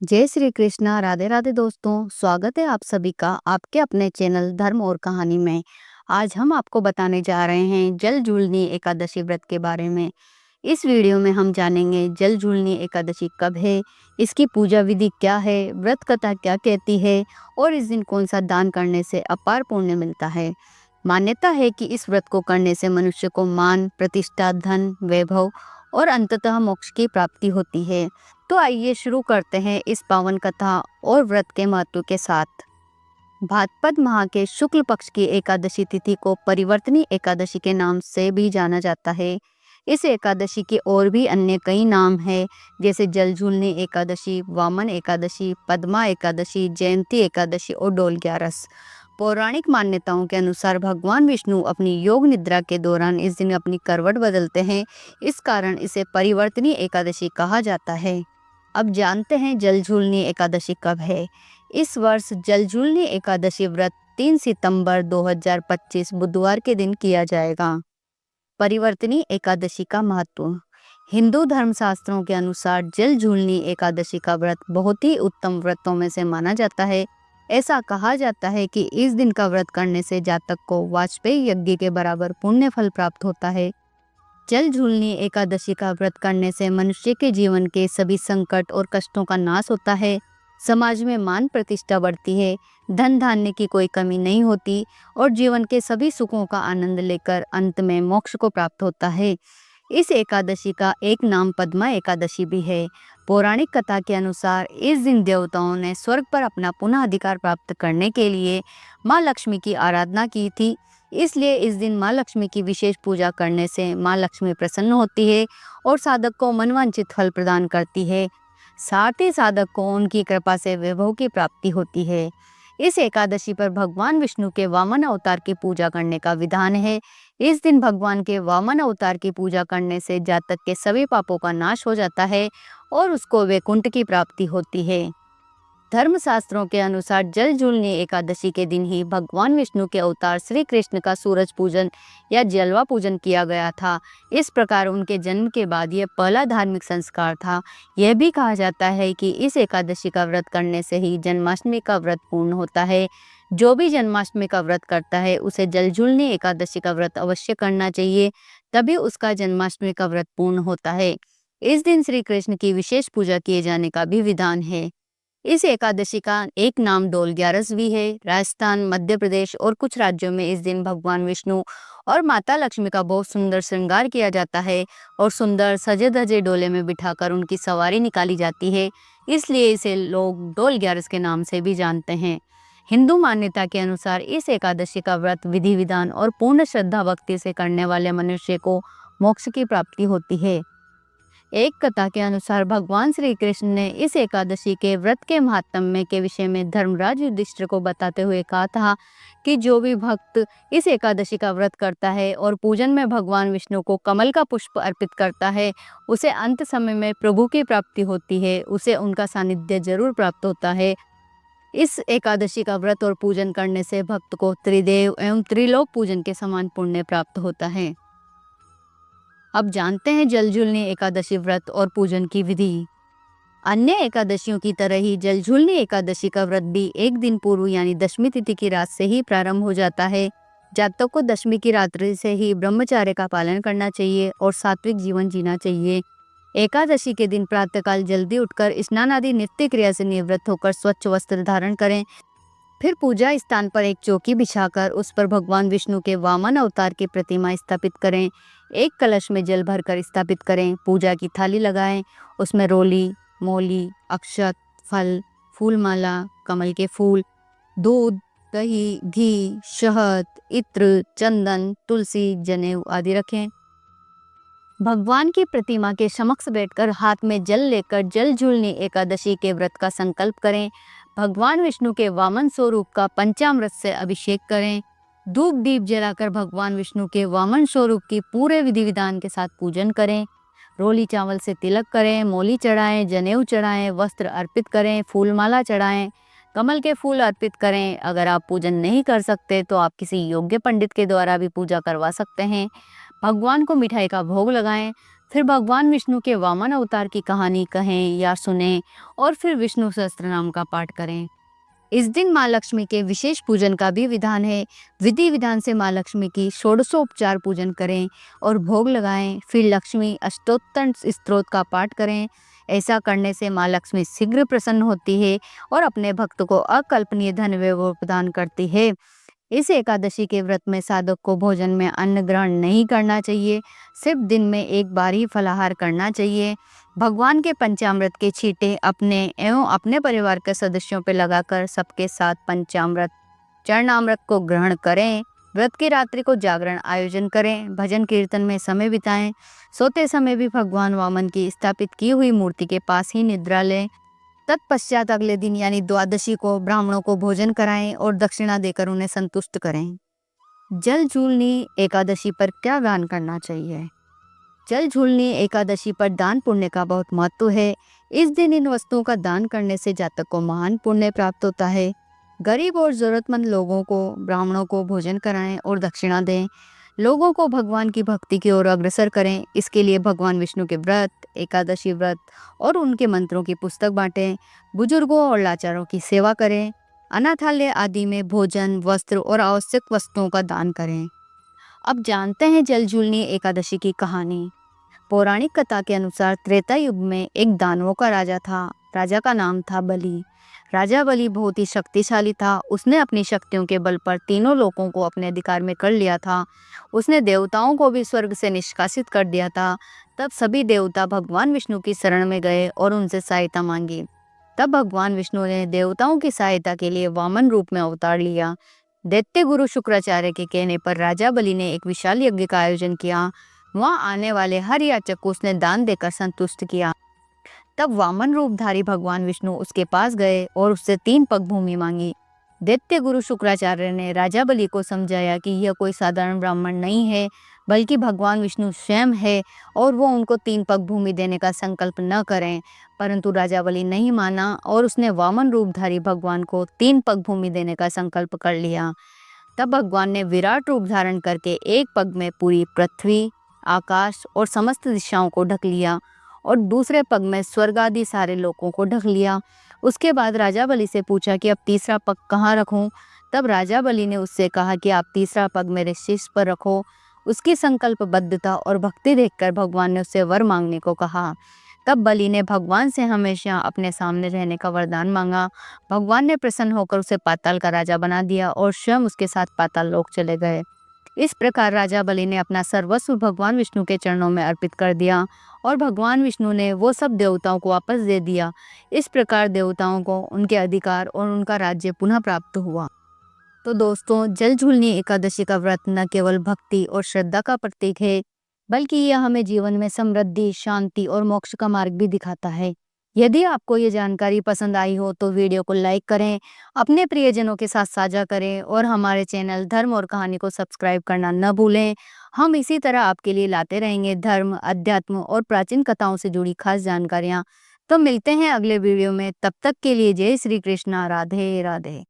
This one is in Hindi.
जय श्री कृष्णा। राधे राधे दोस्तों, स्वागत है आप सभी का आपके अपने चैनल धर्म और कहानी में। आज हम आपको बताने जा रहे हैं जल झूलनी एकादशी व्रत के बारे में। इस वीडियो में हम जानेंगे जल झूलनी एकादशी कब है, इसकी पूजा विधि क्या है, व्रत कथा क्या कहती है और इस दिन कौन सा दान करने से अपार पुण्य मिलता है। मान्यता है कि इस व्रत को करने से मनुष्य को मान, प्रतिष्ठा, धन, वैभव और अंततः मोक्ष की प्राप्ति होती है। तो आइए शुरू करते हैं इस पावन कथा और व्रत के महत्व के साथ। भाद्रपद माह के शुक्ल पक्ष की एकादशी तिथि को परिवर्तनी एकादशी के नाम से भी जाना जाता है। इस एकादशी के और भी अन्य कई नाम हैं, जैसे जल झूलनी एकादशी, वामन एकादशी, पद्मा एकादशी, जयंती एकादशी और डोल ग्यारस। पौराणिक मान्यताओं के अनुसार भगवान विष्णु अपनी योग निद्रा के दौरान इस दिन अपनी करवट बदलते हैं, इस कारण इसे परिवर्तनी एकादशी कहा जाता है। अब जानते हैं जल झूलनी एकादशी कब है। इस वर्ष जल झूलनी एकादशी व्रत 3 सितंबर 2025 बुधवार के दिन किया जाएगा। परिवर्तनी एकादशी का महत्व। हिंदू धर्मशास्त्रों के अनुसार जल झूलनी एकादशी का व्रत बहुत ही उत्तम व्रतों में से माना जाता है। ऐसा कहा जाता है कि इस दिन का व्रत करने से जातक को वाजपेयी यज्ञ के बराबर पुण्य फल प्राप्त होता है। जल झूलनी एकादशी का व्रत करने से मनुष्य के जीवन के सभी संकट और कष्टों का नाश होता है, समाज में मान प्रतिष्ठा बढ़ती है, धन धान्य की कोई कमी नहीं होती और जीवन के सभी सुखों का आनंद लेकर अंत में मोक्ष को प्राप्त होता है। इस एकादशी का एक नाम पद्मा एकादशी भी है। पौराणिक कथा के अनुसार इस दिन देवताओं ने स्वर्ग पर अपना पुनः अधिकार प्राप्त करने के लिए माँ लक्ष्मी की आराधना की थी। इसलिए इस दिन माँ लक्ष्मी की विशेष पूजा करने से माँ लक्ष्मी प्रसन्न होती है और साधक को मनवांछित फल प्रदान करती है। साथ ही साधक को उनकी कृपा से वैभव की प्राप्ति होती है। इस एकादशी पर भगवान विष्णु के वामन अवतार की पूजा करने का विधान है। इस दिन भगवान के वामन अवतार की पूजा करने से जातक के सभी पापों का नाश हो जाता है और उसको वैकुंठ की प्राप्ति होती है। धर्मशास्त्रों के अनुसार जल झूलनी एकादशी के दिन ही भगवान विष्णु के अवतार श्री कृष्ण का सूरज पूजन या जलवा पूजन किया गया था। इस प्रकार उनके जन्म के बाद यह पहला धार्मिक संस्कार था। यह भी कहा जाता है कि इस एकादशी का व्रत करने से ही जन्माष्टमी का व्रत पूर्ण होता है। जो भी जन्माष्टमी का व्रत करता है उसे जल झूलनी एकादशी का व्रत अवश्य करना चाहिए, तभी उसका जन्माष्टमी का व्रत पूर्ण होता है। इस दिन श्री कृष्ण की विशेष पूजा किए जाने का भी विधान है। इस एकादशी का एक नाम डोल ग्यारस भी है। राजस्थान, मध्य प्रदेश और कुछ राज्यों में इस दिन भगवान विष्णु और माता लक्ष्मी का बहुत सुंदर श्रृंगार किया जाता है और सुंदर सजे धजे डोले में बिठाकर उनकी सवारी निकाली जाती है। इसलिए इसे लोग डोल ग्यारस के नाम से भी जानते हैं। हिंदू मान्यता के अनुसार इस एकादशी का व्रत विधि विधान और पूर्ण श्रद्धा भक्ति से करने वाले मनुष्य को मोक्ष की प्राप्ति होती है। एक कथा के अनुसार भगवान श्री कृष्ण ने इस एकादशी के व्रत के महात्म्य के विषय में धर्मराज युधिष्ठिर को बताते हुए कहा था कि जो भी भक्त इस एकादशी का व्रत करता है और पूजन में भगवान विष्णु को कमल का पुष्प अर्पित करता है, उसे अंत समय में प्रभु की प्राप्ति होती है, उसे उनका सानिध्य जरूर प्राप्त होता है। इस एकादशी का व्रत और पूजन करने से भक्त को त्रिदेव एवं त्रिलोक पूजन के समान पुण्य प्राप्त होता है। अब जानते हैं जल झूलनी एकादशी व्रत और पूजन की विधि। अन्य एकादशियों की तरह ही जल झूलनी एकादशी का व्रत भी एक दिन पूर्व यानी दशमी तिथि की रात से ही प्रारंभ हो जाता है। जातक को दशमी की रात्रि से ही ब्रह्मचर्य का पालन करना चाहिए और सात्विक जीवन जीना चाहिए। एकादशी के दिन प्रातःकाल जल्दी उठकर स्नान आदि नित्य क्रिया से निवृत्त होकर स्वच्छ वस्त्र धारण करें। फिर पूजा स्थान पर एक चौकी बिछाकर उस पर भगवान विष्णु के वामन अवतार की प्रतिमा स्थापित करें। एक कलश में जल भरकर स्थापित करें। पूजा की थाली लगाएं। उसमें रोली, मौली, अक्षत, फल, फूलमाला, कमल के फूल, दूध, दही, घी, शहद, इत्र, चंदन, तुलसी, जनेऊ आदि रखें। भगवान की प्रतिमा के समक्ष बैठकर हाथ में जल लेकर जल झूलनी एकादशी के व्रत का संकल्प करें। भगवान विष्णु के वामन स्वरूप का पंचामृत से अभिषेक करें। धूप दीप जलाकर भगवान विष्णु के वामन स्वरूप की पूरे विधि विधान के साथ पूजन करें। रोली चावल से तिलक करें, मौली चढ़ाएं, जनेऊ चढ़ाएं, वस्त्र अर्पित करें, फूलमाला चढ़ाएं, कमल के फूल अर्पित करें। अगर आप पूजन नहीं कर सकते तो आप किसी योग्य पंडित के द्वारा भी पूजा करवा सकते हैं। भगवान को मिठाई का भोग लगाएं। फिर भगवान विष्णु के वामन अवतार की कहानी कहें या सुनें और फिर विष्णु सहस्त्रनाम का पाठ करें। इस दिन माँ लक्ष्मी के विशेष पूजन का भी विधान है। विधि विधान से माँ लक्ष्मी की षोडशोपचार पूजन करें और भोग लगाएं। फिर लक्ष्मी अष्टोत्तर स्तोत्र का पाठ करें। ऐसा करने से माँ लक्ष्मी शीघ्र प्रसन्न होती है और अपने भक्त को अकल्पनीय धन वैभव प्रदान करती है। इस एकादशी के व्रत में साधक को भोजन में अन्न ग्रहण नहीं करना चाहिए, सिर्फ दिन में एक बार ही फलाहार करना चाहिए। भगवान के पंचामृत के छींटे अपने एवं अपने परिवार के सदस्यों पर लगाकर सबके साथ पंचामृत चरणामृत को ग्रहण करें। व्रत की रात्रि को जागरण आयोजन करें, भजन कीर्तन में समय बिताएं। सोते समय भी भगवान वामन की स्थापित की हुई मूर्ति के पास ही निद्रा लें। तत्पश्चात अगले दिन यानी द्वादशी को ब्राह्मणों को भोजन कराएं और दक्षिणा देकर उन्हें संतुष्ट करें। जल झूलनी एकादशी पर क्या दान करना चाहिए? जल झूलनी एकादशी पर दान पुण्य का बहुत महत्व है। इस दिन इन वस्तुओं का दान करने से जातक को महान पुण्य प्राप्त होता है। गरीब और जरूरतमंद लोगों को, ब्राह्मणों को भोजन कराएं और दक्षिणा दें। लोगों को भगवान की भक्ति की ओर अग्रसर करें। इसके लिए भगवान विष्णु के व्रत, एकादशी व्रत और उनके मंत्रों की पुस्तक बांटें। बुजुर्गों और लाचारों की सेवा करें। अनाथालय आदि में भोजन, वस्त्र और आवश्यक वस्तुओं का दान करें। अब जानते हैं जल झूलनी एकादशी की कहानी। पौराणिक कथा के अनुसार त्रेता युग में एक दानवों का राजा था। राजा का नाम था बलि। राजा बलि बहुत ही शक्तिशाली था। उसने अपनी शक्तियों के बल पर तीनों लोकों को अपने अधिकार में कर लिया था। उसने देवताओं को भी स्वर्ग से निष्कासित कर दिया था। तब सभी देवता भगवान विष्णु की शरण में गए और उनसे सहायता मांगी। तब भगवान विष्णु ने देवताओं की सहायता के लिए वामन रूप में अवतार लिया। दैत्य गुरु शुक्राचार्य के कहने पर राजा बलि ने एक विशाल यज्ञ का आयोजन किया। वहां आने वाले हर याचक को उसने दान देकर संतुष्ट किया। तब वामन रूपधारी भगवान विष्णु उसके पास गए और उससे 3 पग भूमि मांगी। दैत्य गुरु शुक्राचार्य ने राजा बलि को समझाया कि यह कोई साधारण ब्राह्मण नहीं है, बल्कि भगवान विष्णु स्वयं है और वो उनको 3 पग भूमि देने का संकल्प न करें। परंतु राजा बलि नहीं माना और उसने वामन रूपधारी भगवान को 3 पग भूमि देने का संकल्प कर लिया। तब भगवान ने विराट रूप धारण करके एक पग में पूरी पृथ्वी, आकाश और समस्त दिशाओं को ढक लिया और दूसरे पग में स्वर्ग आदि सारे लोकों को ढक लिया। उसके बाद राजा बलि से पूछा कि अब तीसरा पग कहाँ रखूं? तब राजा बलि ने उससे कहा कि आप तीसरा पग मेरे शीश पर रखो। उसकी संकल्पबद्धता और भक्ति देखकर भगवान ने उससे वर मांगने को कहा। तब बलि ने भगवान से हमेशा अपने सामने रहने का वरदान मांगा। भगवान ने प्रसन्न होकर उसे पाताल का राजा बना दिया और स्वयं उसके साथ पाताल लोक चले गए। इस प्रकार राजा बलि ने अपना सर्वस्व भगवान विष्णु के चरणों में अर्पित कर दिया और भगवान विष्णु ने वो सब देवताओं को वापस दे दिया। इस प्रकार देवताओं को उनके अधिकार और उनका राज्य पुनः प्राप्त हुआ। तो दोस्तों, जल झूलनी एकादशी का व्रत न केवल भक्ति और श्रद्धा का प्रतीक है, बल्कि यह हमें जीवन में समृद्धि, शांति और मोक्ष का मार्ग भी दिखाता है। यदि आपको ये जानकारी पसंद आई हो तो वीडियो को लाइक करें, अपने प्रियजनों के साथ साझा करें और हमारे चैनल धर्म और कहानी को सब्सक्राइब करना न भूलें। हम इसी तरह आपके लिए लाते रहेंगे धर्म, अध्यात्म और प्राचीन कथाओं से जुड़ी खास जानकारियाँ। तो मिलते हैं अगले वीडियो में। तब तक के लिए जय श्री कृष्णा। राधे राधे।